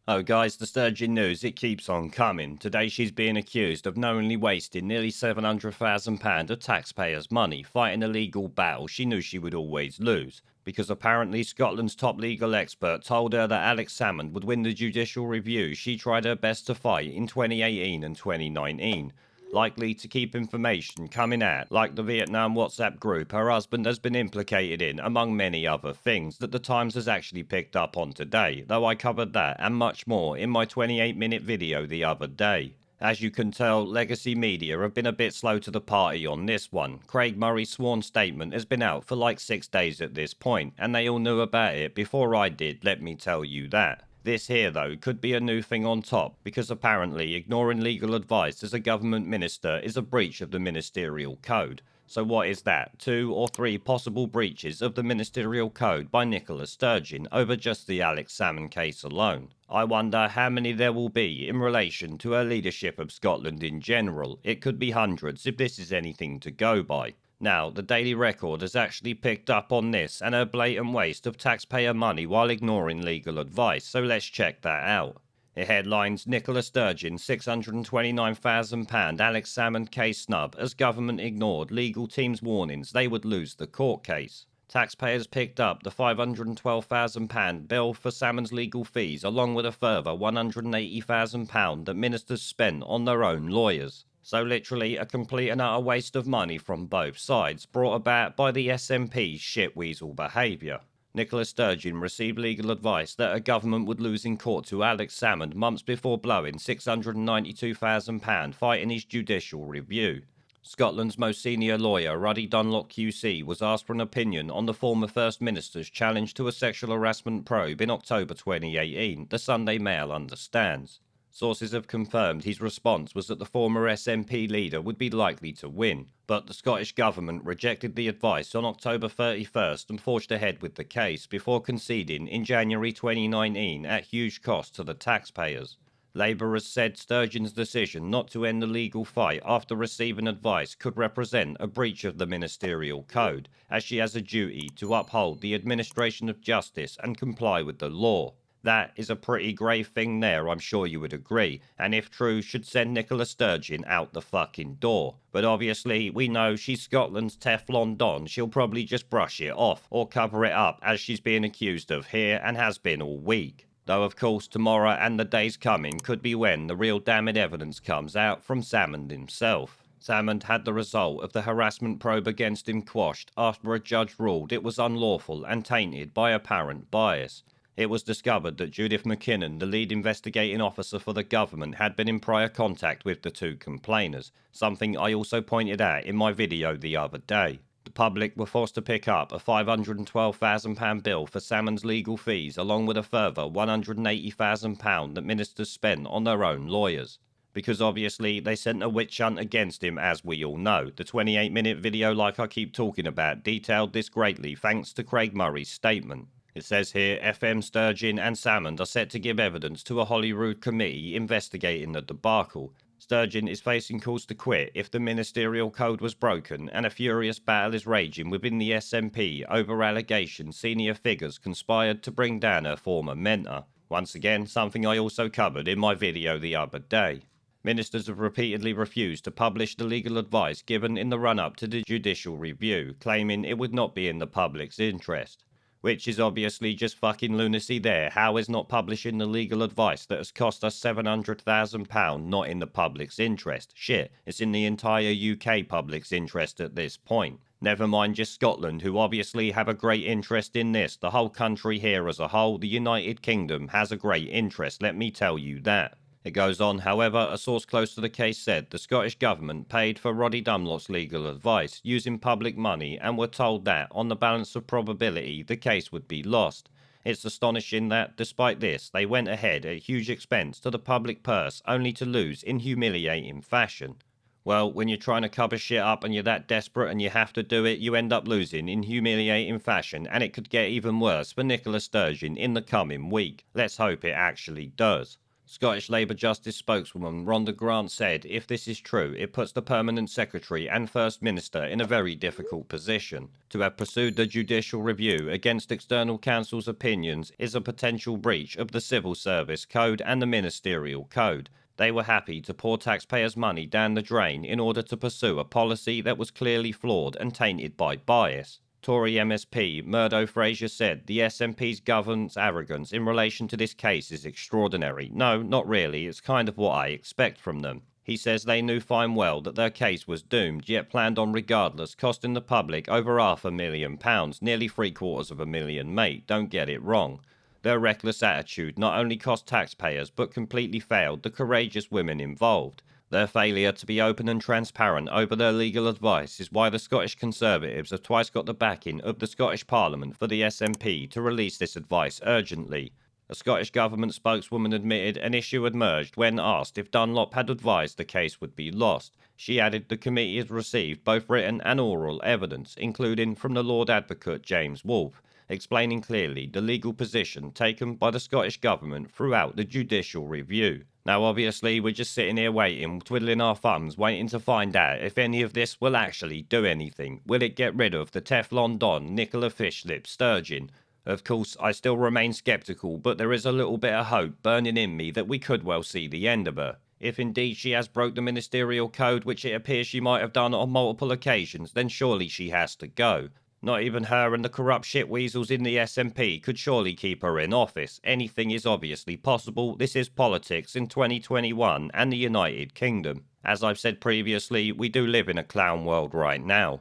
Oh guys, the Sturgeon news, it keeps on coming. Today she's being accused of knowingly wasting nearly £700,000 of taxpayers' money fighting a legal battle she knew she would always lose. Because apparently Scotland's top legal expert told her that Alex Salmond would win the judicial review she tried her best to fight in 2018 and 2019. Likely to keep information coming out, like the Vietnam WhatsApp group her husband has been implicated in, among many other things that the Times has actually picked up on today, though I covered that and much more in my 28-minute video the other day. As you can tell, legacy media have been a bit slow to the party on this one. Craig Murray's sworn statement has been out for like 6 days at this point, and they all knew about it before I did, let me tell you that. This here, though, could be a new thing on top, because apparently ignoring legal advice as a government minister is a breach of the ministerial code. So what is that? 2 or 3 possible breaches of the ministerial code by Nicola Sturgeon over just the Alex Salmond case alone. I wonder how many there will be in relation to her leadership of Scotland in general. It could be hundreds if this is anything to go by. Now, the Daily Record has actually picked up on this and her blatant waste of taxpayer money while ignoring legal advice, so let's check that out. It headlines Nicola Sturgeon £629,000 Alex Salmond case snub as government ignored legal team's warnings they would lose the court case. Taxpayers picked up the £512,000 bill for Salmond's legal fees along with a further £180,000 that ministers spent on their own lawyers. So literally a complete and utter waste of money from both sides, brought about by the SNP's shitweasel behaviour. Nicola Sturgeon received legal advice that her government would lose in court to Alex Salmond months before blowing £692,000 fighting his judicial review. Scotland's most senior lawyer, Ruddy Dunlop QC, was asked for an opinion on the former First Minister's challenge to a sexual harassment probe in October 2018, the Sunday Mail understands. Sources have confirmed his response was that the former SNP leader would be likely to win, but the Scottish Government rejected the advice on October 31st and forged ahead with the case before conceding in January 2019 at huge cost to the taxpayers. Labour has said Sturgeon's decision not to end the legal fight after receiving advice could represent a breach of the ministerial code, as she has a duty to uphold the administration of justice and comply with the law. That is a pretty grave thing there, I'm sure you would agree, and if true, should send Nicola Sturgeon out the fucking door. But obviously, we know she's Scotland's Teflon Don, she'll probably just brush it off, or cover it up, as she's being accused of here, and has been all week. Though of course tomorrow and the days coming could be when the real damned evidence comes out from Salmond himself. Salmond had the result of the harassment probe against him quashed after a judge ruled it was unlawful and tainted by apparent bias. It was discovered that Judith McKinnon, the lead investigating officer for the government, had been in prior contact with the two complainers, something I also pointed out in my video the other day. The public were forced to pick up a £512,000 bill for Salmond's legal fees along with a further £180,000 that ministers spent on their own lawyers. Because obviously they sent a witch hunt against him, as we all know. The 28-minute video, like I keep talking about, detailed this greatly thanks to Craig Murray's statement. It says here, FM Sturgeon and Salmond are set to give evidence to a Holyrood committee investigating the debacle. Sturgeon is facing calls to quit if the ministerial code was broken, and a furious battle is raging within the SNP over allegations senior figures conspired to bring down her former mentor. Once again, something I also covered in my video the other day. Ministers have repeatedly refused to publish the legal advice given in the run-up to the judicial review, claiming it would not be in the public's interest. Which is obviously just fucking lunacy there. How is not publishing the legal advice that has cost us £700,000 not in the public's interest? Shit, it's in the entire UK public's interest at this point. Never mind just Scotland, who obviously have a great interest in this. The whole country here as a whole, the United Kingdom, has a great interest, let me tell you that. It goes on, however, a source close to the case said the Scottish Government paid for Roddy Dunlop's legal advice using public money and were told that, on the balance of probability, the case would be lost. It's astonishing that, despite this, they went ahead at huge expense to the public purse only to lose in humiliating fashion. Well, when you're trying to cover shit up and you're that desperate and you have to do it, you end up losing in humiliating fashion, and it could get even worse for Nicola Sturgeon in the coming week. Let's hope it actually does. Scottish Labour Justice spokeswoman Rhonda Grant said if this is true, it puts the Permanent Secretary and First Minister in a very difficult position. To have pursued the judicial review against external counsel's opinions is a potential breach of the Civil Service Code and the Ministerial Code. They were happy to pour taxpayers' money down the drain in order to pursue a policy that was clearly flawed and tainted by bias. Tory MSP Murdo Fraser said the SNP's government's arrogance in relation to this case is extraordinary. No, not really, it's kind of what I expect from them. He says they knew fine well that their case was doomed, yet planned on regardless, costing the public over £500,000, nearly £750,000, mate, don't get it wrong. Their reckless attitude not only cost taxpayers, but completely failed the courageous women involved. Their failure to be open and transparent over their legal advice is why the Scottish Conservatives have twice got the backing of the Scottish Parliament for the SNP to release this advice urgently. A Scottish Government spokeswoman admitted an issue had emerged when asked if Dunlop had advised the case would be lost. She added the committee has received both written and oral evidence, including from the Lord Advocate James Wolfe, explaining clearly the legal position taken by the Scottish Government throughout the judicial review. Now obviously we're just sitting here waiting, twiddling our thumbs, waiting to find out if any of this will actually do anything. Will it get rid of the Teflon Don Nicola Sturgeon? Of course, I still remain sceptical, but there is a little bit of hope burning in me that we could well see the end of her. If indeed she has broke the ministerial code, which it appears she might have done on multiple occasions, then surely she has to go. Not even her and the corrupt shitweasels in the SNP could surely keep her in office. Anything is obviously possible. This is politics in 2021 and the United Kingdom. As I've said previously, we do live in a clown world right now.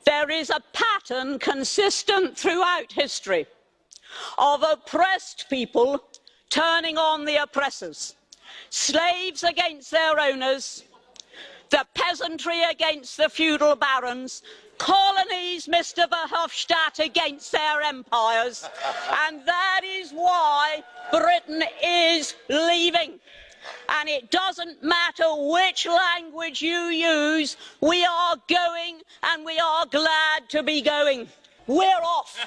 There is a pattern consistent throughout history of oppressed people turning on the oppressors, slaves against their owners, the peasantry against the feudal barons, colonies, Mr. Verhofstadt, against their empires. And that is why Britain is leaving. And it doesn't matter which language you use, we are going, and we are glad to be going. We're off.